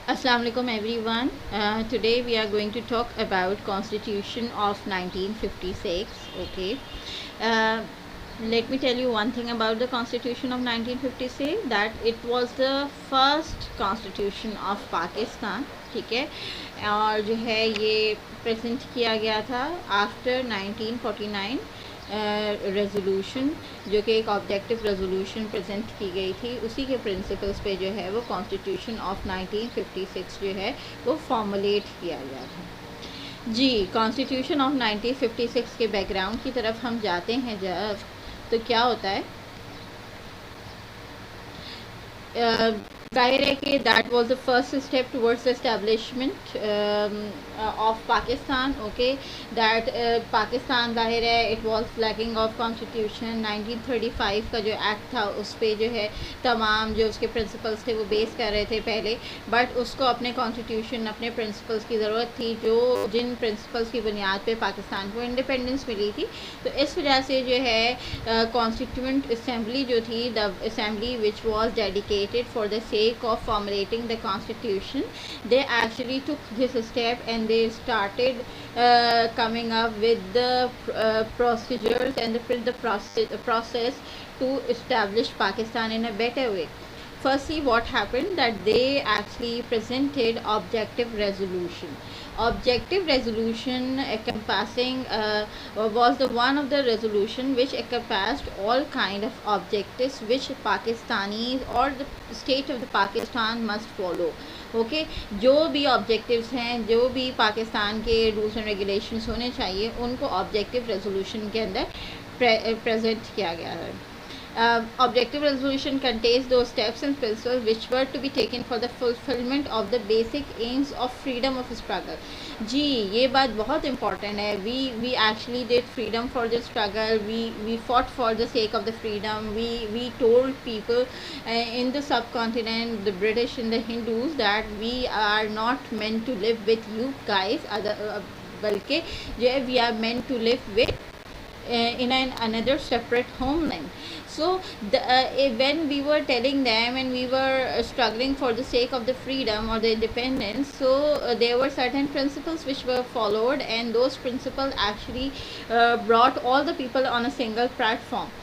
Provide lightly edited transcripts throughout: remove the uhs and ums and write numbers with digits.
Assalamu alaikum everyone. Today we are going to talk about Constitution of 1956. Okay. Uh, Let me tell you one thing about the Constitution of 1956, that it was the first Constitution of Pakistan. ٹھیک ہے. اور جو ہے یہ present کیا گیا تھا after 1949 resolution, جو کہ ایک آبجیکٹو ریزولوشن پریزنٹ کی گئی تھی. اسی کے پرنسپلس پہ جو ہے وہ کانسٹیٹیوشن آف 1956 جو ہے وہ فارمولیٹ کیا گیا تھا. جی کانسٹیٹیوشن آف 1956 کے بیک گراؤنڈ کی طرف ہم جاتے ہیں جب، تو کیا ہوتا ہے. ظاہر ہے کہ that was the first step towards establishment of Pakistan. Okay. That Pakistan ظاہر ہے it was lacking of constitution. 1935 کا جو ایکٹ تھا اس پہ جو ہے تمام جو اس کے پرنسپلس تھے وہ بیس کر رہے تھے پہلے، بٹ اس کو اپنے کانسٹیٹیوشن اپنے پرنسپلس کی ضرورت تھی، جن پرنسپلس کی بنیاد پہ پاکستان کو انڈیپینڈنس ملی تھی. تو اس وجہ سے جو ہے کانسٹیٹیوئنٹ اسمبلی جو تھی، the assembly which was dedicated for the sake of formulating the constitution, they actually took this step and they started coming up with the procedures and the process to establish Pakistan in a better way. Firstly, what happened, that they actually presented objective resolution. Objective resolution encompassing was the one of the resolution which encompassed all kind of objectives which Pakistanis or the state of the Pakistan must follow. Okay. جو بھی objectives ہیں، جو بھی پاکستان کے rules and regulations ہونے چاہیے، ان کو objective resolution کے اندر پریزنٹ کیا گیا ہے. Objective resolution contains those steps and principles which were to be taken for the fulfillment of the basic aims of freedom of struggle. جی یہ بات بہت امپورٹنٹ ہے. we actually did freedom for the struggle. we fought for the sake of the freedom. we told people in the subcontinent, the British and the Hindus, that we are not meant to live with you guys, بلکہ جو ہے we are meant to live with in another separate homeland. So when we were telling them and we were struggling for the sake of the freedom or the independence, so there were certain principles which were followed, and those principles actually brought all the people on a single platform.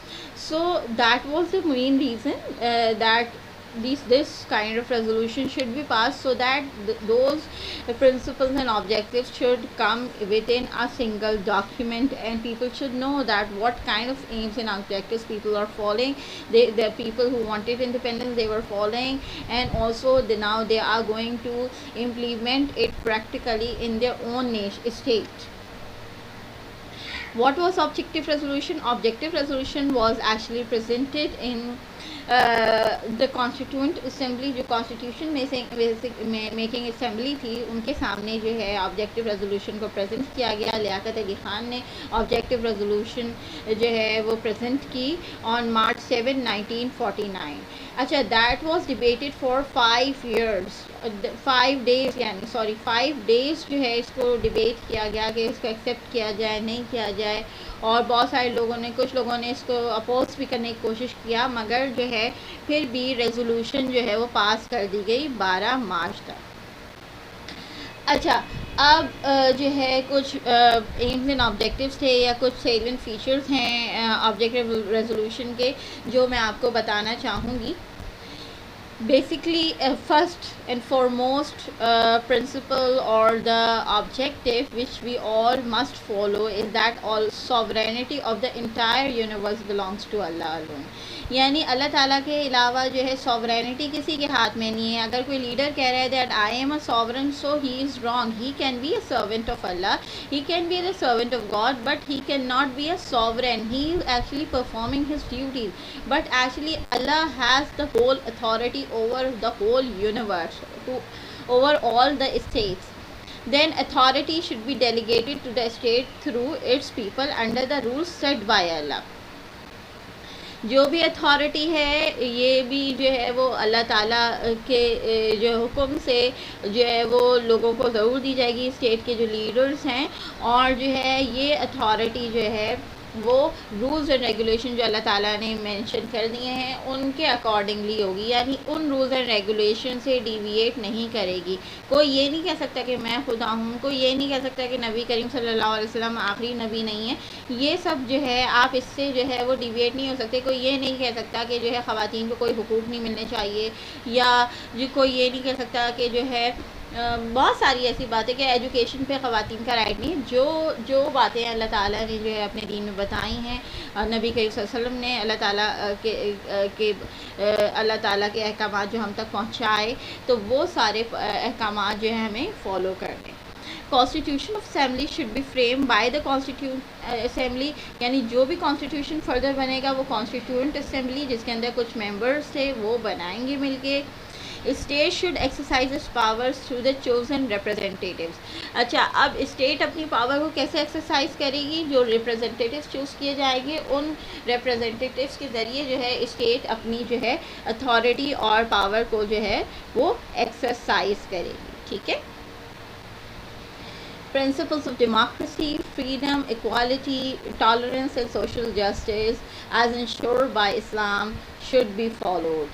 So that was the main reason that this kind of resolution should be passed, so that those principles and objectives should come within a single document, and people should know that what kind of aims and objectives people are following. The people who wanted independence, they were following, and also now they are going to implement it practically in their own state. What was objective resolution? Objective resolution was actually presented in the constituent assembly. جو constitution making assembly تھی، ان کے سامنے جو ہے objective resolution کو present کیا گیا. لیاقت علی خان نے آبجیکٹیو ریزولوشن جو ہے وہ پریزنٹ کی on March 7, 1949. اچھا that was debated for 5 years. 5 days جو ہے اس کو ڈبیٹ کیا گیا کہ اس کو ایکسیپٹ کیا جائے نہیں کیا جائے، اور بہت سارے لوگوں نے، کچھ لوگوں نے اس کو اپوز بھی کرنے کی کوشش کیا، مگر جو ہے پھر بھی ریزولوشن جو ہے وہ پاس کر دی گئی 12 مارچ تک. اچھا اب جو ہے کچھ ایمز اینڈ آبجیکٹیوز تھے یا کچھ سیلینٹ فیچرز ہیں آبجیکٹیو ریزولوشن کے، جو میں آپ کو بتانا چاہوں گی. Basically, first and foremost principle or the objective which we all must follow is that all sovereignty of the entire universe belongs to Allah alone. یعنی اللہ تعالیٰ کے علاوہ جو ہے sovereignty کسی کے ہاتھ میں نہیں ہے. اگر کوئی لیڈر کہہ رہا ہے that I am a sovereign, so he is wrong. He can be a servant of Allah, he can be the servant of God, but he cannot be a sovereign. He is actually performing his duties, but actually Allah has the whole authority over the whole universe, over all the states. Then authority should be delegated to the state through its people under the rules set by Allah. جو بھی authority ہے یہ بھی جو ہے وہ اللہ تعالیٰ کے جو حکم سے جو ہے وہ لوگوں کو ضرور دی جائے گی، اسٹیٹ کے جو لیڈرز ہیں. اور جو ہے یہ اتھارٹی جو ہے وہ رولز اینڈ ریگولیشن جو اللہ تعالیٰ نے مینشن کر دیے ہیں ان کے اکارڈنگلی ہوگی، یعنی ان رولز اینڈ ریگولیشن سے ڈیویٹ نہیں کرے گی۔ کوئی یہ نہیں کہہ سکتا کہ میں خدا ہوں، کوئی یہ نہیں کہہ سکتا کہ نبی کریم صلی اللہ علیہ وسلم آخری نبی نہیں ہے، یہ سب جو ہے آپ اس سے جو ہے وہ ڈیویٹ نہیں ہو سکتے۔ کوئی یہ نہیں کہہ سکتا کہ جو ہے خواتین کو کوئی حقوق نہیں ملنے چاہیے، یا کوئی یہ نہیں کہہ سکتا کہ جو ہے بہت ساری ایسی باتیں کہ ایجوکیشن پہ خواتین کا رائٹ نہیں ہے۔ جو باتیں اللہ تعالیٰ نے جو ہے اپنے دین میں بتائی ہیں، نبی کریم صلی اللہ علیہ وسلم نے اللہ تعالیٰ کے احکامات جو ہم تک پہنچائے، تو وہ سارے احکامات جو ہیں ہمیں فالو کرنے۔ Constitution of assembly should be frame by the constituent assembly, یعنی جو بھی کانسٹیٹیوشن فردر بنے گا وہ کانسٹیٹیوئنٹ اسمبلی جس کے اندر کچھ ممبرس تھے وہ بنائیں گے مل کے۔ State should exercise its powers through the chosen representatives. اچھا، اب اسٹیٹ اپنی پاور کو کیسے ایکسرسائز کرے گی؟ جو ریپرزینٹیٹیوز چوز کیے جائیں گے ان ریپرزینٹیٹیوز کے ذریعے جو ہے اسٹیٹ اپنی جو ہے اتھارٹی اور پاور کو جو ہے وہ ایکسرسائز کرے گی، ٹھیک ہے۔ Principles of democracy, freedom, equality, tolerance and social justice as ensured by Islam should be followed۔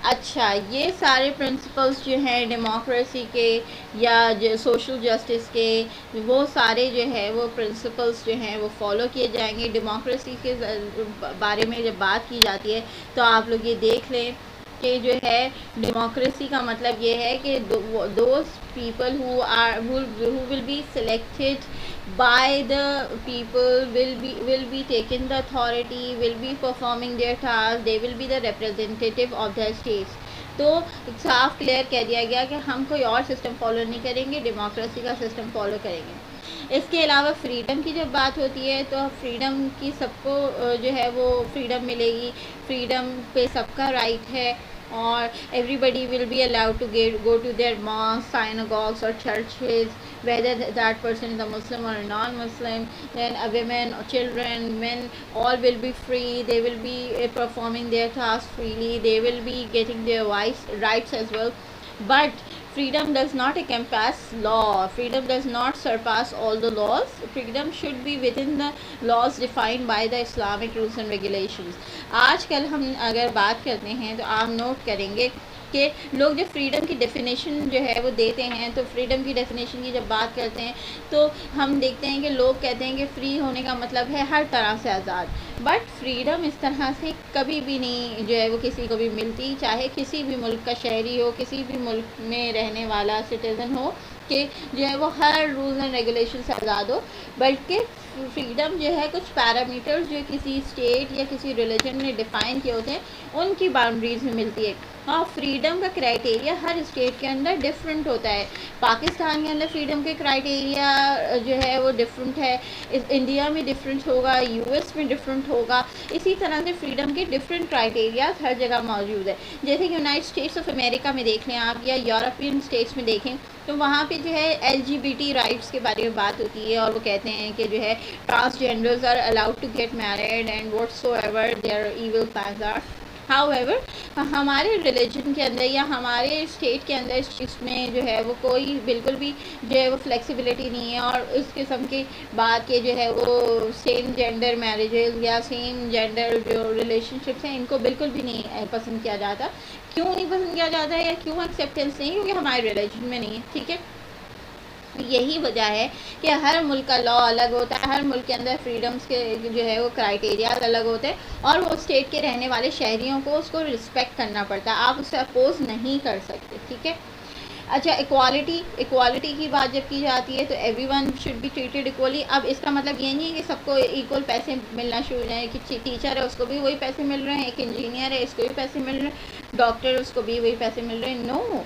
اچھا، یہ سارے پرنسپلس جو ہیں ڈیموکریسی کے یا جو سوشل جسٹس کے، وہ سارے جو ہے وہ پرنسپلس جو ہیں وہ فالو کیے جائیں گے۔ ڈیموکریسی کے بارے میں جب بات کی جاتی ہے تو آپ لوگ یہ دیکھ لیں کہ جو ہے ڈیموکریسی کا مطلب یہ ہے کہ those people who will be selected by the people will be taking the authority, will be performing their task, they will be the representative of their states۔ تو صاف کلیئر کہہ دیا گیا کہ ہم کوئی اور سسٹم فالو نہیں کریں گے، ڈیموکریسی کا سسٹم فالو کریں گے۔ اس کے علاوہ فریڈم کی جب بات ہوتی ہے تو فریڈم کی سب کو جو ہے وہ فریڈم ملے گی، فریڈم پہ سب کا رائٹ ہے، اور everybody will be allowed to go to their mosques, synagogues or churches, whether that person is a Muslim or a non-Muslim. Then women, children, men, all will be free. They will be performing their tasks freely. They will be getting their rights as well. But freedom does not encompass law. Freedom does not surpass all the laws. Freedom should be within the laws defined by the Islamic rules and regulations۔ آج کل ہم اگر بات کرتے ہیں تو آپ note کریں گے کہ لوگ جب فریڈم کی ڈیفینیشن جو ہے وہ دیتے ہیں تو فریڈم کی ڈیفینیشن کی جب بات کرتے ہیں تو ہم دیکھتے ہیں کہ لوگ کہتے ہیں کہ فری ہونے کا مطلب ہے ہر طرح سے آزاد، بٹ فریڈم اس طرح سے کبھی بھی نہیں جو ہے وہ کسی کو بھی ملتی، چاہے کسی بھی ملک کا شہری ہو، کسی بھی ملک میں رہنے والا سٹیزن ہو، کہ جو ہے وہ ہر رولز اینڈ ریگولیشن سے آزاد ہو، بلکہ فریڈم جو ہے کچھ پیرامیٹرز جو کسی اسٹیٹ یا کسی ریلیجن نے ڈیفائن کیے ہوتے ہیں ان کی باؤنڈریز میں ملتی ہے۔ اور فریڈم کا کرائٹیریا ہر اسٹیٹ کے اندر ڈفرینٹ ہوتا ہے۔ پاکستان کے اندر فریڈم کے کرائٹیریا جو ہے وہ ڈفرینٹ ہے، انڈیا میں ڈفرینٹ ہوگا، یو ایس میں ڈفرینٹ ہوگا، اسی طرح سے فریڈم کے ڈفرینٹ کرائٹیریاز ہر جگہ موجود ہے۔ جیسے کہ یونائٹڈ اسٹیٹس آف امریکہ میں دیکھ لیں آپ، یا یورپین اسٹیٹس میں دیکھیں تو وہاں پہ جو ہے LGBT رائٹس کے بارے میں بات ہوتی ہے، اور وہ کہتے ہیں کہ جو ہے transgenders are allowed to get married and whatsoever their evil plans are. However ہمارے ریلیجن کے اندر یا ہمارے اسٹیٹ کے اندر اس چیز میں جو ہے وہ کوئی بالکل بھی جو ہے وہ فلیکسیبلٹی نہیں ہے، اور اس قسم کی بات کے جو ہے وہ سیم جینڈر میریجز یا سیم جینڈر جو ریلیشن شپس ہیں ان کو بالکل بھی نہیں پسند کیا جاتا۔ کیوں نہیں پسند کیا جاتا ہے یا کیوں ایکسیپٹینس نہیں؟ کیونکہ ہمارے ریلیجن میں نہیں ہے، ٹھیک ہے۔ یہی وجہ ہے کہ ہر ملک کا لا الگ ہوتا ہے، ہر ملک کے اندر فریڈمز کے جو ہے وہ کرائٹیریاز الگ ہوتے ہیں، اور وہ اسٹیٹ کے رہنے والے شہریوں کو اس کو رسپیکٹ کرنا پڑتا ہے، آپ اسے اپوز نہیں کر سکتے، ٹھیک ہے۔ اچھا، ایکوالٹی کی بات جب کی جاتی ہے تو everyone should be treated equally. اب اس کا مطلب یہ نہیں ہے کہ سب کو ایکول پیسے ملنا شروع ہو جائیں، کہ ٹیچر ہے اس کو بھی وہی پیسے مل رہے ہیں، ایک انجینئر ہے اس کو بھی پیسے مل رہے ہیں، ڈاکٹر اس کو بھی وہی پیسے مل رہے ہیں، نو،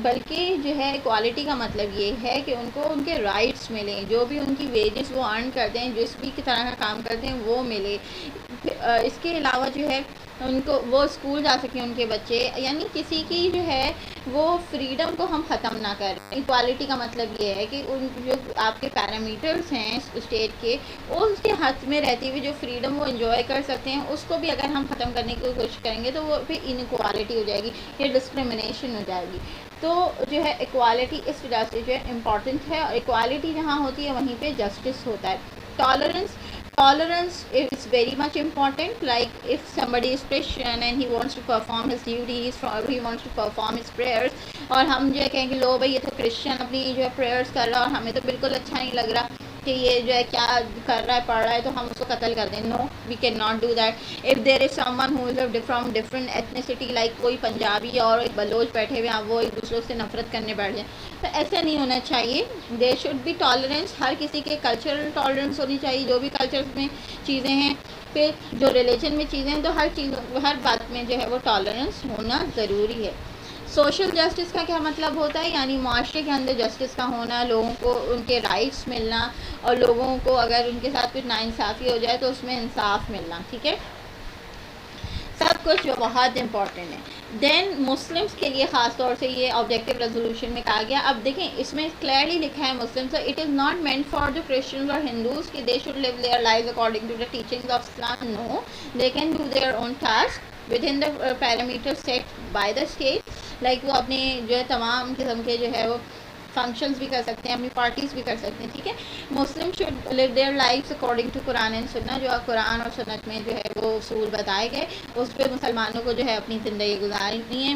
بلکہ جو ہے ایکوالٹی کا مطلب یہ ہے کہ ان کو ان کے رائٹس ملیں، جو بھی ان کی ویجز وہ ارن کرتے ہیں، جس بھی طرح کا کام کرتے ہیں وہ ملے۔ اس کے علاوہ جو ہے ان کو وہ اسکول جا سکیں ان کے بچے، یعنی کسی کی جو ہے وہ فریڈم کو ہم ختم نہ کریں۔ ایکوالٹی کا مطلب یہ ہے کہ ان جو آپ کے پیرامیٹرز ہیں اسٹیٹ کے، اس کے حد میں رہتی ہوئی جو فریڈم وہ انجوائے کر سکتے ہیں اس کو بھی اگر ہم ختم کرنے کی کوشش کریں گے تو وہ پھر انیکوالٹی ہو جائے گی، یہ ڈسکریمنیشن ہو جائے گی۔ تو جو ہے ایکوالٹی اس وجہ سے جو ہے امپورٹنٹ ہے، اور ایکوالٹی جہاں ہوتی ہے وہیں پہ جسٹس ہوتا ہے۔ Tolerance tolerance is very much important. Like if somebody is Christian and he wants to perform his duties, he wants to perform his prayers, اور ہم جو ہے کہیں کہ لو بھائی یہ تو کرسچن اپنی جو ہے پریئرس کر رہا ہے اور ہمیں تو بالکل اچھا نہیں لگ رہا کہ یہ جو ہے کیا کر رہا ہے پڑھ رہا ہے تو ہم اس کو قتل کر دیں. No we can not do that. If there is some one who is from different ethnicity, like کوئی پنجابی اور ایک بلوچ بیٹھے ہوئے ہیں, وہ ایک دوسرے سے نفرت کرنے بیٹھ جائیں, تو ایسا نہیں ہونا چاہیے. دیر شوڈ بی ٹالرنس, ہر کسی کے کلچرل ٹالرنس ہونی چاہیے, جو بھی کلچرس میں چیزیں ہیں. پھر جو ریلیجن میں چیزیں ہیں تو ہر بات میں جو ہے وہ ٹالرنس ہونا ضروری ہے. سوشل جسٹس کا کیا مطلب ہوتا ہے؟ یعنی معاشرے کے اندر جسٹس کا ہونا, لوگوں کو ان کے رائٹس ملنا, اور لوگوں کو اگر ان کے ساتھ کچھ ناانصافی ہو جائے تو اس میں انصاف ملنا. ٹھیک ہے, سب کچھ بہت امپورٹنٹ ہے. دین مسلمس کے لیے خاص طور سے یہ آبجیکٹیو ریزولوشن میں کہا گیا. اب دیکھیں اس میں کلیئرلی لکھا ہے مسلم, so it is not meant for the Christians اور ہندوز کہ they should live their life according to the teachings of Islam. No, they can do their own task within the parameter set by the state. Like وہ اپنے جو ہے تمام قسم کے جو ہے وہ فنکشنز بھی کر سکتے ہیں, اپنی پارٹیز بھی کر سکتے ہیں. ٹھیک ہے, Muslim should live their lives according to Quran and Sunnah. جو قرآن اور سنت میں جو ہے وہ اصول بتائے گئے اس پہ مسلمانوں کو جو ہے اپنی زندگی گزارنی ہے.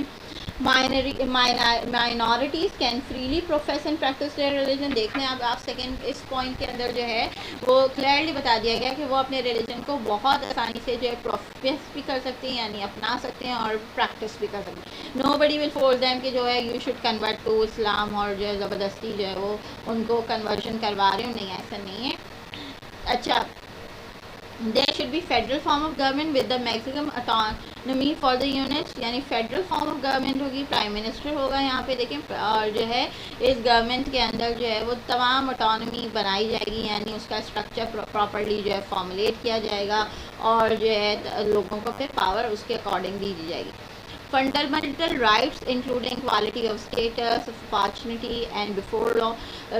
Minorities can freely profess and practice their religion. دیکھ لیں اب آپ سیکنڈ اس پوائنٹ کے اندر جو ہے وہ کلیئرلی بتا دیا گیا کہ وہ اپنے ریلیجن کو بہت آسانی سے جو ہے پروفیس بھی کر سکتے ہیں, یعنی اپنا سکتے ہیں اور پریکٹس بھی کر سکتے ہیں. نو بڈی ول فورس دیم کہ جو ہے یو شوڈ کنورٹ ٹو اسلام, اور جو ہے زبردستی جو ہے وہ ان کو کنورژن کروا رہے ہوں. نہیں, ایسا نہیں ہے. اچھا, there should be federal form of government with the maximum autonomy for the units. یعنی federal form of government ہوگی, پرائم منسٹر ہوگا یہاں پہ دیکھیں, اور جو ہے اس گورنمنٹ کے اندر جو ہے وہ تمام اٹانومی بنائی جائے گی, یعنی اس کا اسٹرکچر پراپرلی جو ہے فارمولیٹ کیا جائے گا, اور جو ہے لوگوں کو پھر پاور اس کے اکارڈنگلی دی جائے گی. Fundamental rights including equality of status, of opportunity and before law,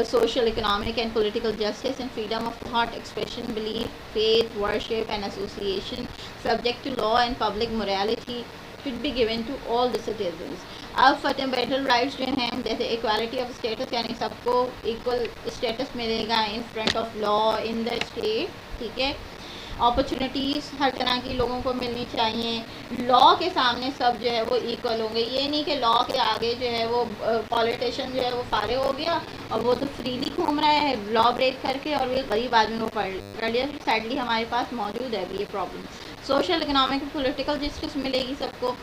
social, economic and political justice, and freedom of thought, expression, belief, faith, worship and association, subject to law and public morality, should be given to all the citizens. اب fundamental rights جو ہیں جیسے equality of status, یعنی سب کو equal status ملے گا in front of law in the state. ٹھیک ہے, opportunities ہر طرح کی لوگوں کو ملنی چاہیے. لا کے سامنے سب جو ہے وہ ایکول ہوں گے. یہ نہیں کہ لا کے آگے جو ہے وہ پولیٹیشین جو ہے وہ فارغ ہو گیا اور وہ تو فریلی گھوم رہا ہے لا بریک کر کے, اور یہ غریب آدمی کو پڑھ لیا. سیڈلی ہمارے پاس موجود ہے ابھی یہ problem. Social, economic, political justice ملے گی سب کو.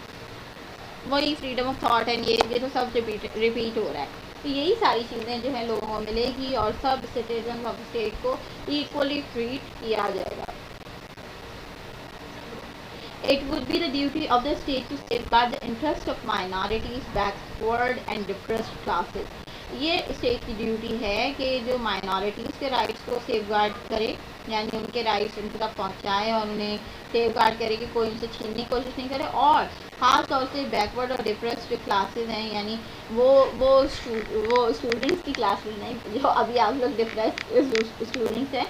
وہی فریڈم آف تھاٹ اینڈ یہ تو سب ریپیٹ ہو رہا ہے. تو یہی ساری چیزیں جو ہے لوگوں کو ملے گی, اور سب سٹیزن آف اسٹیٹ کو ایکولی ٹریٹ کیا جائے گا. It would be the duty of the state to safeguard the interest of minorities, backward and depressed classes. یہ اسٹیٹ کی ڈیوٹی ہے کہ جو مائنورٹیز کے رائٹس کو سیف گارڈ کرے, یعنی ان کے رائٹس ان تک پہنچائے اور انہیں سیف گارڈ کرے کہ کوئی ان سے چھیننے کی کوشش نہیں کرے. اور خاص طور سے بیکورڈ اور ڈپریسڈ جو کلاسز ہیں, یعنی وہ اسٹوڈنٹس کی کلاسز نہیں جو ابھی آپ لوگ ڈپریسڈ اسٹوڈنٹس ہیں,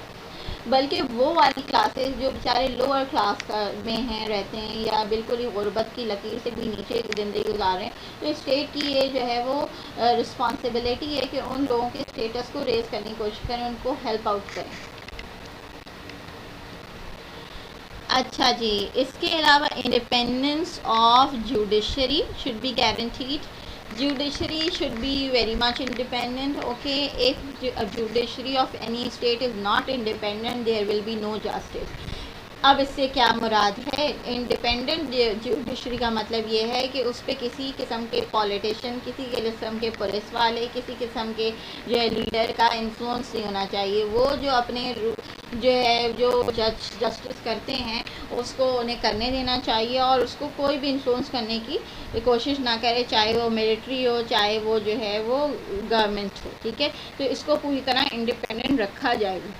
بلکہ وہ والی کلاسز جو بیچارے لوور کلاس میں ہیں رہتے ہیں, یا بالکل ہی غربت کی لکیر سے بھی نیچے زندگی گزار رہے ہیں. تو اسٹیٹ کی یہ جو ہے وہ رسپانسبلٹی ہے کہ ان لوگوں کے اسٹیٹس کو ریز کرنے کی کوشش کریں, ان کو ہیلپ آؤٹ کریں. اچھا جی, اس کے علاوہ independence of judiciary should be guaranteed. Judiciary should be very much independent. Okay, if a judiciary of any state is not independent, there will be no justice. اب اس سے کیا مراد ہے؟ انڈیپینڈنٹ جوڈیشری کا مطلب یہ ہے کہ اس پہ کسی قسم کے پولیٹیشین, کسی قسم کے پولیس والے, کسی قسم کے جو ہے لیڈر کا انفلوئنس نہیں ہونا چاہیے. وہ جو اپنے جو ہے جو جسٹس کرتے ہیں اس کو انہیں کرنے دینا چاہیے, اور اس کو کوئی بھی انفلوئنس کرنے کی کوشش نہ کرے, چاہے وہ ملٹری ہو, چاہے وہ جو ہے وہ گورنمنٹ ہو. ٹھیک ہے, تو اس کو پوری طرح انڈیپینڈنٹ رکھا جائے گا.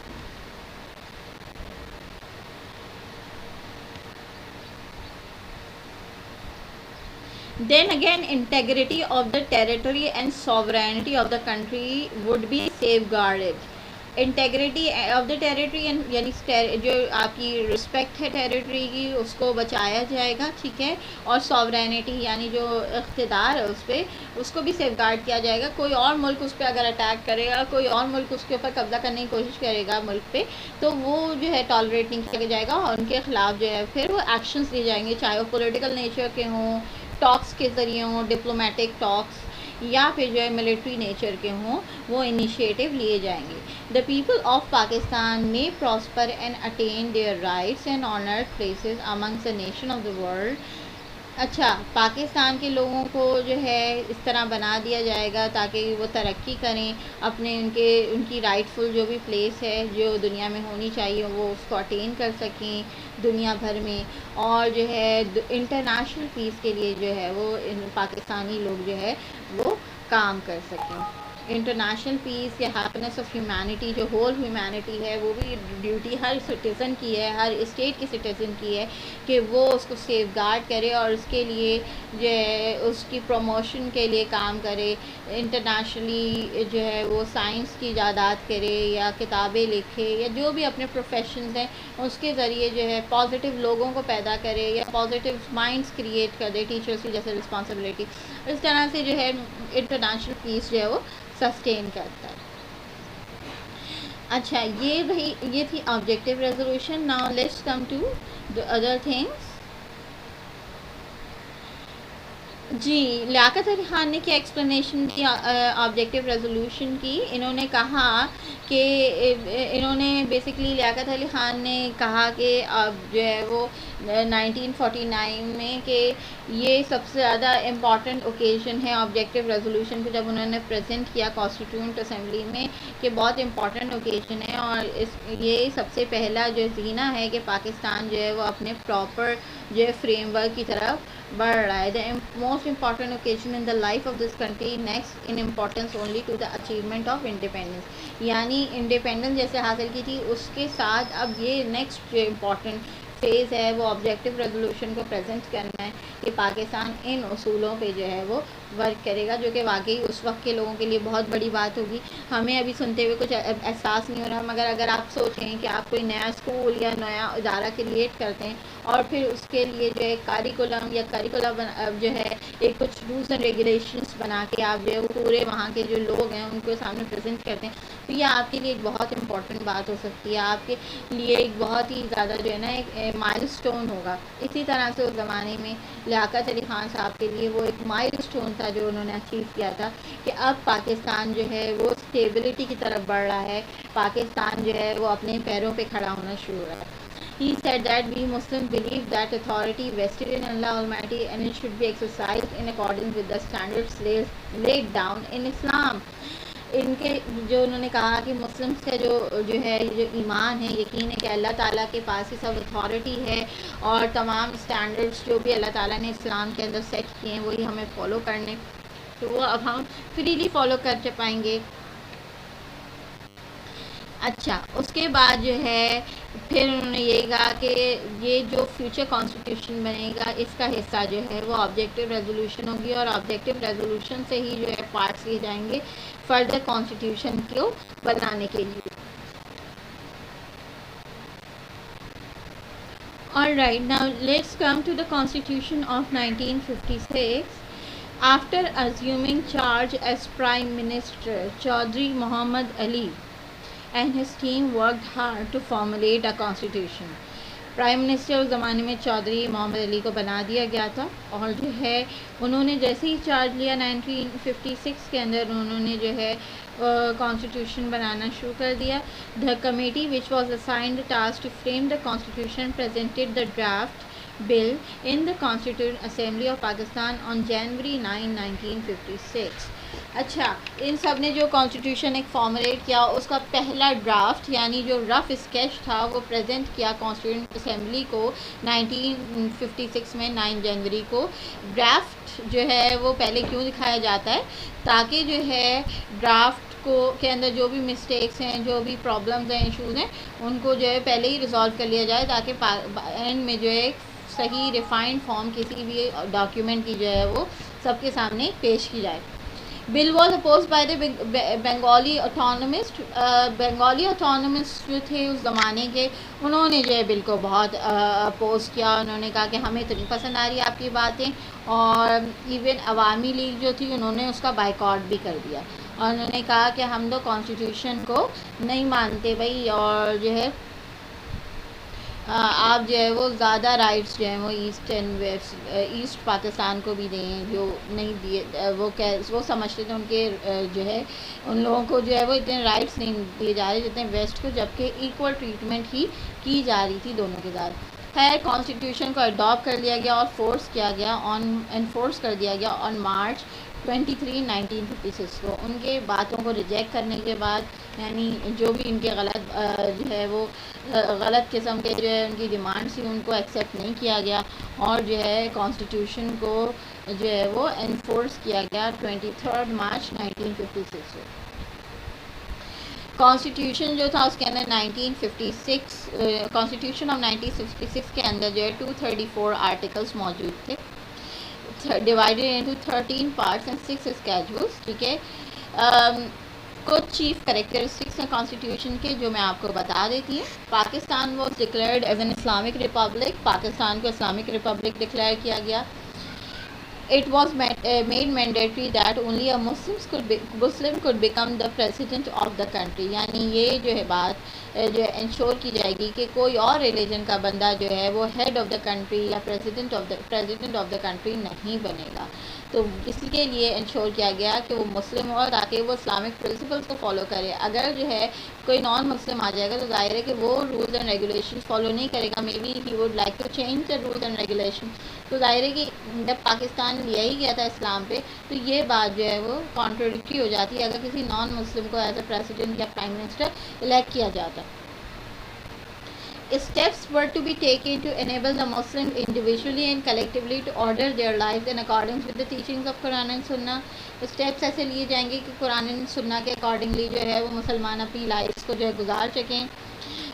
Then again, integrity of the territory and sovereignty of the country would be safeguarded. Integrity of the territory, یعنی جو آپ کی رسپیکٹ ہے ٹیریٹری کی اس کو بچایا جائے گا، ٹھیک ہے. اور سوورینٹی یعنی جو اقتدار ہے اس پہ، اس کو بھی سیف گارڈ کیا جائے گا. کوئی اور ملک اس پہ اگر اٹیک کرے گا، کوئی اور ملک اس کے اوپر قبضہ کرنے کی کوشش کرے گا ملک پہ، تو وہ جو ہے ٹالریٹ نہیں کیا جائے گا، اور ان کے خلاف جو ہے پھر وہ ایکشنز لیے جائیں گے، چاہے وہ پولیٹیکل نیچر کے ہوں، ٹاکس کے ذریعے ہوں، ڈپلومیٹک ٹاکس، یا پھر جو ہے ملٹری نیچر کے ہوں، وہ انیشیٹو لیے جائیں گے. The people of Pakistan may prosper and attain their rights and honored places amongst the nation of the world. اچھا، پاکستان کے لوگوں کو جو ہے اس طرح بنا دیا جائے گا تاکہ وہ ترقی کریں، اپنے ان کی رائٹ فل جو بھی پلیس ہے جو دنیا میں ہونی چاہیے وہ اس کو اٹین کر سکیں دنیا بھر میں، اور جو ہے انٹرنیشنل پیس کے لیے جو ہے وہ پاکستانی لوگ جو ہے وہ کام کر سکیں. انٹرنیشنل پیس یا ہیپینس آف ہیومینٹی، جو ہول ہیومینٹی ہے، وہ بھی ڈیوٹی ہر سٹیزن کی ہے، ہر اسٹیٹ کی سٹیزن کی ہے کہ وہ اس کو سیف گارڈ کرے اور اس کے لیے جو ہے اس کی پروموشن کے لیے کام کرے. انٹرنیشنلی جو ہے وہ سائنس کی ایجادات کرے یا کتابیں لکھے یا جو بھی اپنے پروفیشنز ہیں اس کے ذریعے جو ہے پازیٹیو لوگوں کو پیدا کرے یا پازیٹیو مائنڈس کریٹ کر دے، ٹیچرس کی جیسے رسپانسبلٹی. اس طرح سے جو ہے انٹرنیشنل پیس جو ہے وہ سسٹین کرتا ہے. اچھا، یہ تھی objective resolution. Now let's come to the other things. جی، لیاقت علی خان نے کیا ایکسپلینیشن دی آبجیکٹیو ریزولوشن کی؟ انہوں نے کہا کہ انہوں نے بیسکلی لیاقت علی خان نے کہا کہ اب جو ہے وہ 1949 میں کہ یہ سب سے زیادہ امپورٹنٹ اوکیزن ہے آبجیکٹیو ریزولوشن کو، جب انہوں نے پریزنٹ کیا کانسٹیٹیوئنٹ اسمبلی میں کہ بہت امپورٹنٹ اوکیزن ہے، اور یہ سب سے پہلا جو زینہ ہے کہ پاکستان جو ہے وہ اپنے پراپر جو ہے فریم ورک کی طرف بڑھ رہا ہے. The most important occasion in the life of this country next in importance only to the achievement of independence. یعنی انڈیپینڈنس جیسے حاصل کی تھی اس کے ساتھ اب یہ نیکسٹ جو امپورٹنٹ فیز ہے وہ آبجیکٹیو ریزولوشن کو پریزنٹ کرنا ہے کہ پاکستان ان اصولوں پہ جو ہے وہ ورک کرے گا، جو کہ واقعی اس وقت کے لوگوں کے لیے بہت بڑی بات ہوگی. ہمیں ابھی سنتے ہوئے کچھ احساس نہیں ہو رہا، مگر اگر آپ سوچیں کہ آپ کوئی نیا اسکول یا نیا ادارہ کریٹ کرتے ہیں اور پھر اس کے لیے جو ہے کاریکولم یا کریکولم جو ہے ایک کچھ رولس اینڈ ریگولیشنس بنا کے آپ جو ہے وہ پورے وہاں کے جو لوگ ہیں ان کو سامنے پریزنٹ کرتے ہیں، تو یہ آپ کے لیے ایک بہت امپورٹنٹ بات ہو سکتی ہے، آپ کے لیے ایک بہت ہی زیادہ جو ہے نا ایک مائل اسٹون ہوگا. اسی طرح سے اس زمانے میں لیاقت علی خان صاحب کے لیے وہ ایک مائل اسٹون تھا جو انہوں نے اچیو کیا تھا کہ اب پاکستان جو ہے وہ اسٹیبلٹی کی طرف بڑھ رہا ہے، پاکستان جو ہے وہ اپنے پیروں پہ کھڑا ہونا شروع ہو رہا ہے. He said that we Muslims believe that authority vested in Allah Almighty and it should be exercised in accordance with the standards laid down in Islam. ان کے جو انہوں نے کہا کہ مسلمس کا جو ہے جو ایمان ہے، یقین ہے کہ اللہ تعالیٰ کے پاس ہی سب اتھارٹی ہے، اور تمام اسٹینڈرڈس جو بھی اللہ تعالیٰ نے اسلام کے اندر سیٹ کیے ہیں وہی ہمیں فالو کرنے، تو وہ اب ہم فریلی فالو کر پائیں گے. اچھا، اس کے بعد جو ہے پھر انہوں نے یہ کہا کہ یہ جو فیوچر کانسٹیٹیوشن بنے گا اس کا حصہ جو ہے وہ آبجیکٹیو ریزولوشن ہوگی، اور آبجیکٹیو ریزولوشن سے ہی جو ہے پارٹس لیے جائیں گے فردر کانسٹیٹیوشن کو بنانے کے لیے. Alright, now let's come to the Constitution of 1956. After assuming charge as Prime Minister, Chaudhry Muhammad Ali and his team worked hard to formulate a constitution. Prime minister اس زمانے میں چودھری محمد علی کو بنا دیا گیا تھا، اور جو ہے انہوں نے جیسے ہی چارج لیا 1956 کے اندر انہوں نے جو ہے کانسٹیٹیوشن بنانا شروع کر دیا. The committee which was assigned the task to frame the constitution presented the draft bill in the Constituent Assembly of Pakistan on January 9, 1956. اچھا، ان سب نے جو کانسٹیٹیوشن ایک فارمولیٹ کیا اس کا پہلا ڈرافٹ یعنی جو رف اسکیچ تھا وہ پریزنٹ کیا کانسٹیٹیوشن اسمبلی کو 1956 میں 9 جنوری کو. ڈرافٹ جو ہے وہ پہلے کیوں دکھایا جاتا ہے؟ تاکہ جو ہے ڈرافٹ کے اندر جو بھی مسٹیکس ہیں، جو بھی پرابلمز ہیں، ایشوز ہیں، ان کو جو ہے پہلے ہی ریزالو کر لیا جائے تاکہ اینڈ میں جو ہے صحیح ریفائنڈ فارم کسی بھی ڈاکیومنٹ کی جو ہے وہ سب کے سامنے پیش کی جائے. Bill was oppose by the Bengali autonomist. Bengali autonomist جو تھے اس زمانے کے, انہوں نے جو ہے بل کو بہت اپوز کیا. انہوں نے کہا کہ ہمیں تو نہیں پسند آ رہی آپ کی باتیں, اور ایون عوامی لیگ جو تھی انہوں نے اس کا بائیکاٹ بھی کر دیا, اور انہوں نے کہا کہ ہم تو کانسٹیٹیوشن کو نہیں مانتے بھائی, اور جو ہے آپ جو ہے وہ زیادہ رائٹس جو ہیں وہ east and west east Pakistan کو بھی دیں, جو نہیں دیے وہ سمجھتے تھے ان کے جو ہے ان لوگوں کو جو ہے وہ اتنے رائٹس نہیں دیے جا رہے جتنے ویسٹ کو, جبکہ ایکول ٹریٹمنٹ ہی کی جا رہی تھی دونوں کے ساتھ. خیر کانسٹیٹیوشن کو اڈاپٹ کر لیا گیا اور انفورس کر دیا گیا آن مارچ 23 1956 کو. ان کے باتوں کو ریجیکٹ کرنے کے بعد, یعنی جو بھی ان کے غلط جو ہے وہ غلط قسم کے جو ہے ان کی ڈیمانڈس تھی ان کو ایکسیپٹ نہیں کیا گیا, اور جو ہے کانسٹیٹیوشن کو جو ہے وہ انفورس کیا گیا 23 مارچ 1956 کو. کانسٹیٹیوشن جو تھا اس کے اندر 1956 کانسٹیٹیوشن آف 1956 کے اندر جو ہے 234 آرٹیکلس موجود تھے, divided into 13 parts and 6 schedules. ٹھیک ہے, کچھ چیف کریکٹرسٹکس ہیں کانسٹیٹیوشن کے جو میں آپ کو بتا دیتی ہوں. Pakistan was declared as an Islamic republic, Pakistan کو اسلامک ریپبلک ڈکلیئر کیا گیا. It was made mandatory that only a Muslim could become the president of the country. یعنی یہ جو ہے بات جو ہے انشور کی جائے گی کہ کوئی اور ریلیجن کا بندہ جو ہے وہ ہیڈ آف دا کنٹری یا پریزیڈنٹ آف دا کنٹری نہیں بنے گا. تو اس کے لیے انشور کیا گیا کہ وہ مسلم ہو تاکہ وہ اسلامک پرنسپلس کو فالو کرے. اگر جو ہے کوئی نان مسلم آ جائے گا تو ظاہر ہے کہ وہ رولز اینڈ ریگولیشن فالو نہیں کرے گا, maybe he would like to change the rules and regulation. تو ظاہر ہے کہ جب پاکستان لیا ہی گیا تھا اسلام پہ, تو یہ بات جو ہے وہ کانٹروڈکٹری ہو جاتی ہے اگر کسی نان مسلم کو ایز اے پریزیڈنٹ یا پرائم منسٹر الیکٹ کیا جاتا. Steps were to be taken to enable the Muslims individually and collectively to order their lives in accordance with the teachings of Quran and Sunnah. Steps ایسے لیے جائیں گے کہ قرآن و سنہ کے اکارڈنگلی جو ہے وہ مسلمان اپنی لائفس کو جو ہے گزار سکیں.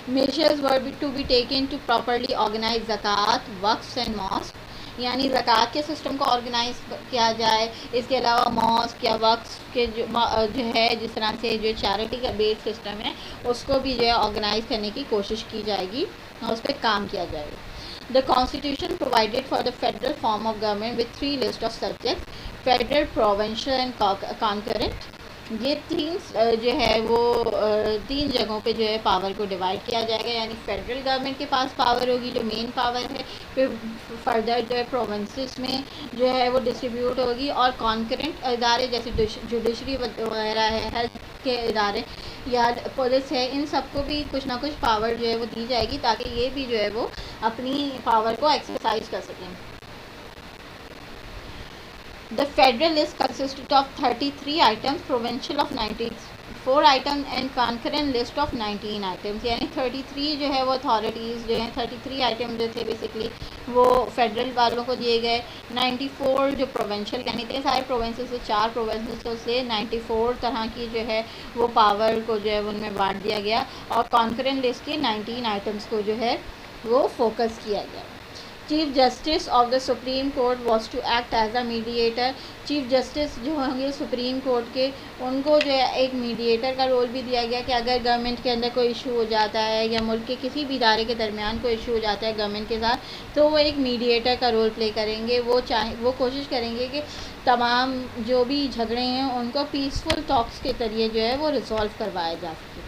Measures were to be taken to properly organise زکوٰۃ, وقف اینڈ ماسک, یعنی زکوٰۃ کے سسٹم کو آرگنائز کیا جائے. اس کے علاوہ ماسک یا وقف کے جو ہے جس طرح سے جو چیریٹی کا بیس سسٹم ہے اس کو بھی جو ہے آرگنائز کرنے کی کوشش کی جائے گی اور اس پہ کام کیا جائے گا. The Constitution provided for the federal form of government with 3 lists of subjects: federal, provincial and concurrent. یہ تین جو ہے وہ تین جگہوں پہ جو ہے پاور کو ڈیوائڈ کیا جائے گا, یعنی فیڈرل گورنمنٹ کے پاس پاور ہوگی جو مین پاور ہے, پھر فردر جو ہے پروونسز میں جو ہے وہ ڈسٹریبیوٹ ہوگی, اور کانکرنٹ ادارے جیسے جوڈیشری وغیرہ ہے, ہیلتھ کے ادارے یا پولیس ہے, ان سب کو بھی کچھ نہ کچھ پاور جو ہے وہ دی جائے گی تاکہ یہ بھی جو ہے وہ اپنی پاور کو ایکسرسائز کر سکیں. The federal list consisted of 33 items, provincial of 94 items and concurrent list of 19 items. یعنی 33 جو ہے وہ اتھارٹیز جو ہیں 33 آئٹم جو تھے بیسکلی وہ فیڈرل والوں کو دیے گئے. 94 جو پروونشل یعنی اتنے سارے پروونسز سے 4 پروونسز سے 94 طرح کی جو ہے وہ پاور کو جو ہے ان میں بانٹ دیا گیا, اور کانکرنٹ لسٹ کے 19 آئٹمس کو جو ہے وہ فوکس کیا گیا. Chief justice of the supreme court was to act as a mediator. Chief justice جو ہوں گے سپریم کورٹ کے, ان کو جو ہے ایک میڈیٹر کا رول بھی دیا گیا کہ اگر گورنمنٹ کے اندر کوئی ایشو ہو جاتا ہے یا ملک کے کسی بھی ادارے کے درمیان کوئی ایشو ہو جاتا ہے گورنمنٹ کے ساتھ, تو وہ ایک میڈیٹر کا رول پلے کریں گے. وہ کوشش کریں گے کہ تمام جو بھی جھگڑے ہیں ان کو پیسفل ٹاکس کے ذریعے جو ہے وہ ریزالو کروایا جا سکے.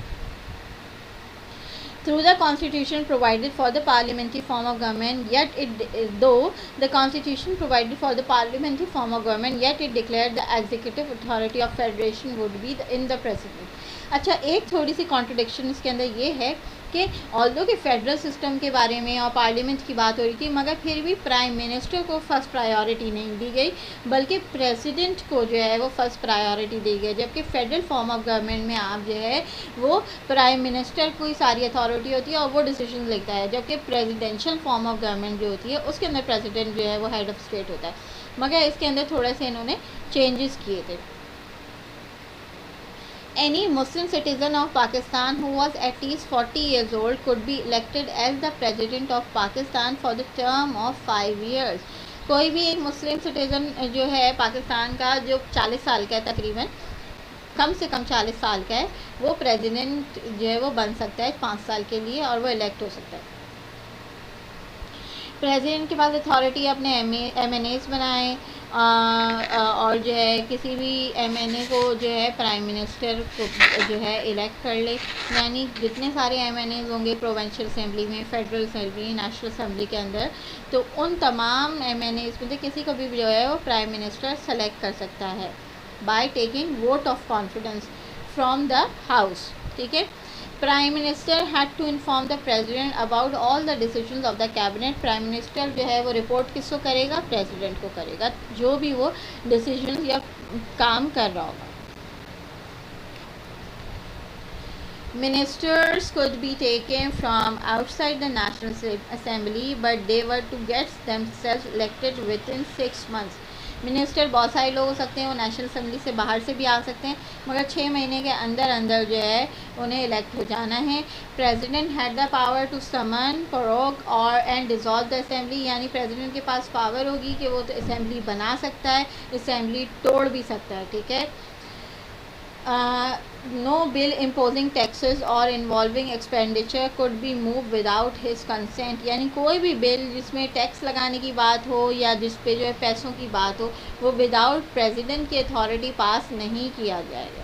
Through the Constitution provided for the parliamentary form of government, though the Constitution provided for the parliamentary form of government, yet it declared the executive authority of federation would be in the president. اچھا, ایک تھوڑی سی contradiction اس کے اندر یہ ہے کہ آلدو کہ federal system کے بارے میں اور پارلیمنٹ کی بات ہو رہی تھی, مگر پھر بھی پرائم منسٹر کو فرسٹ پرائیورٹی نہیں دی گئی بلکہ پریزیڈنٹ کو جو ہے وہ فرسٹ پرائیورٹی دی گئی. جبکہ فیڈرل فارم آف گورنمنٹ میں آپ جو ہے وہ پرائم منسٹر کو ساری اتھارٹی ہوتی ہے اور وہ ڈیسیژن لیتا ہے, جبکہ پریزیڈینشیل فارم آف گورنمنٹ جو ہوتی ہے اس کے اندر پریزیڈنٹ جو ہے وہ ہیڈ آف اسٹیٹ ہوتا ہے. مگر اس کے اندر تھوڑے سے انہوں نے چینجز کیے تھے. Any Muslim citizen of Pakistan who was at least 40 years old could be elected as the President of Pakistan for the term of 5 years. کوئی بھی ایک مسلم سٹیزن جو ہے پاکستان کا جو 40 سال کا ہے تقریباً کم سے کم 40 سال کا ہے وہ پریزیڈنٹ جو ہے وہ بن سکتا ہے 5 سال کے لیے اور وہ الیکٹ ہو سکتا ہے. پریزیڈنٹ کے پاس اتھارٹی اپنے ایم این ایز بنائیں اور جو ہے کسی بھی ایم این اے کو جو ہے پرائم منسٹر کو جو ہے الیکٹ کر لے. یعنی جتنے سارے ایم این ایز ہوں گے پروونشل اسمبلی میں، فیڈرل اسمبلی، نیشنل اسمبلی کے اندر، تو ان تمام ایم این ایز میں سے کسی کو بھی جو ہے وہ پرائم منسٹر سلیکٹ کر سکتا ہے by taking vote of confidence from the house. ٹھیک ہے. Prime minister had to inform the president about all the decisions of the cabinet. Prime minister جو ہے وہ رپورٹ کس کو کرے گا؟ پریزیڈنٹ کو کرے گا، جو بھی وہ ڈیسیجنز یا کام کر رہا ہوگا. Ministers could be taken from outside the National Assembly, but they were to get themselves elected within 6 months. Minister بہت سارے لوگ ہو سکتے ہیں، وہ نیشنل اسمبلی سے باہر سے بھی آ سکتے ہیں، مگر 6 مہینے کے اندر اندر جو ہے انہیں الیکٹ ہو جانا ہے. President had the power to summon, prorogue and dissolve the assembly. یعنی پریزیڈنٹ کے پاس پاور ہوگی کہ وہ اسمبلی بنا سکتا ہے، اسمبلی توڑ بھی سکتا ہے. ٹھیک ہے. No bill imposing taxes or involving expenditure could be moved without his consent. یعنی کوئی بھی بل جس میں ٹیکس لگانے کی بات ہو یا جس پہ جو ہے پیسوں کی بات ہو وہ وداؤٹ پریزیڈنٹ کی اتھارٹی پاس نہیں کیا جائے گا.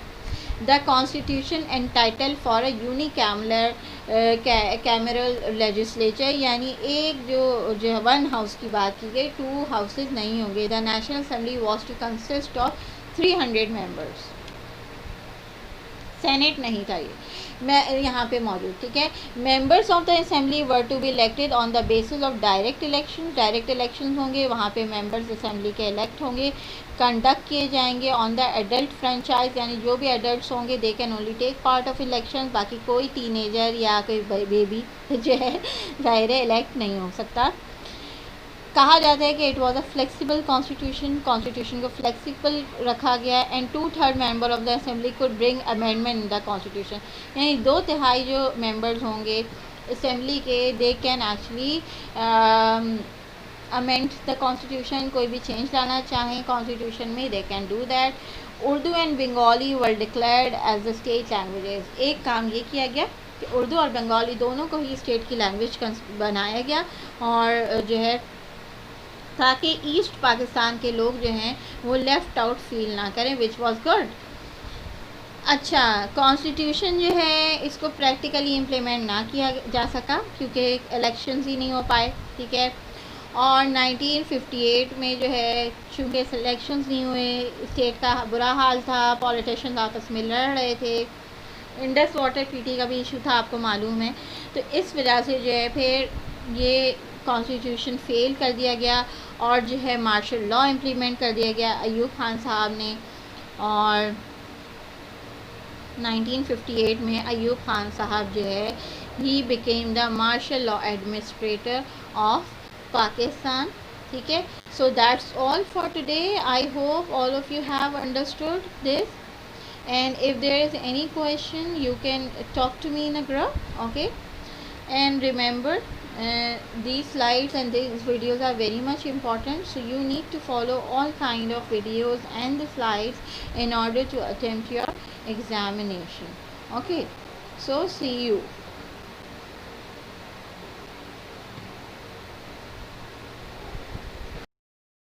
The constitution entitle for a cameral legislature. یعنی ایک جو ون ہاؤس کی بات کی گئی، 2 ہاؤسز نہیں ہوں گے. The national assembly was to consist of 300 members. Senate نہیں تھا یہ میں یہاں پہ موجود. ٹھیک ہے. Members of the assembly were to be elected on the basis of direct election. Direct elections ہوں گے، وہاں پہ ممبرس اسمبلی کے الیکٹ ہوں گے. کنڈکٹ کیے جائیں گے آن دا ایڈلٹ فرینچائز. یعنی جو بھی ایڈلٹس ہوں گے they can only take part of election. باقی کوئی ٹین ایجر یا کوئی بیبی جو ہے ظاہر الیکٹ نہیں ہو سکتا. کہا جاتا ہے کہ it was a flexible constitution. Constitution کو فلیکسیبل رکھا گیا ہے. And 2/3 member of the assembly could bring amendment in the constitution. یعنی 2/3 جو ممبرز ہوں گے اسمبلی کے they can actually amend the constitution. کوئی بھی چینج لانا چاہیں کانسٹیٹیوشن میں دے can do that. Urdu and Bengali were declared as the state languages. ایک کام یہ کیا گیا کہ اردو اور بنگالی دونوں کو ہی اسٹیٹ کی لینگویج بنایا گیا اور جو ہے تاکہ ایسٹ پاکستان کے لوگ جو ہیں وہ لیفٹ آؤٹ فیل نہ کریں، وچ واز گڈ. اچھا، کانسٹیٹیوشن جو ہے اس کو پریکٹیکلی امپلیمنٹ نہ کیا جا سکا کیونکہ الیکشنز ہی نہیں ہو پائے. ٹھیک ہے. اور 1958 میں جو ہے چونکہ الیکشنز نہیں ہوئے، اسٹیٹ کا برا حال تھا، پولیٹیشینز آپس میں لڑ رہے تھے، انڈس واٹر ٹریٹی کا بھی ایشو تھا آپ کو معلوم ہے. تو اس وجہ سے جو ہے پھر یہ کانسٹیٹیوشن فیل کر دیا گیا اور جو ہے مارشل لا امپلیمنٹ کر دیا گیا ایوب خان صاحب نے. اور 1958 میں ایوب خان صاحب جو ہے he became the martial law administrator of Pakistan. ٹھیک ہے. So that's all for today. I hope all of you have understood this. And if there is any question you can talk to me in a group. Okay. And remember these slides and these videos are very much important, so you need to follow all kind of videos and the slides in order to attempt your examination. Okay. So see you.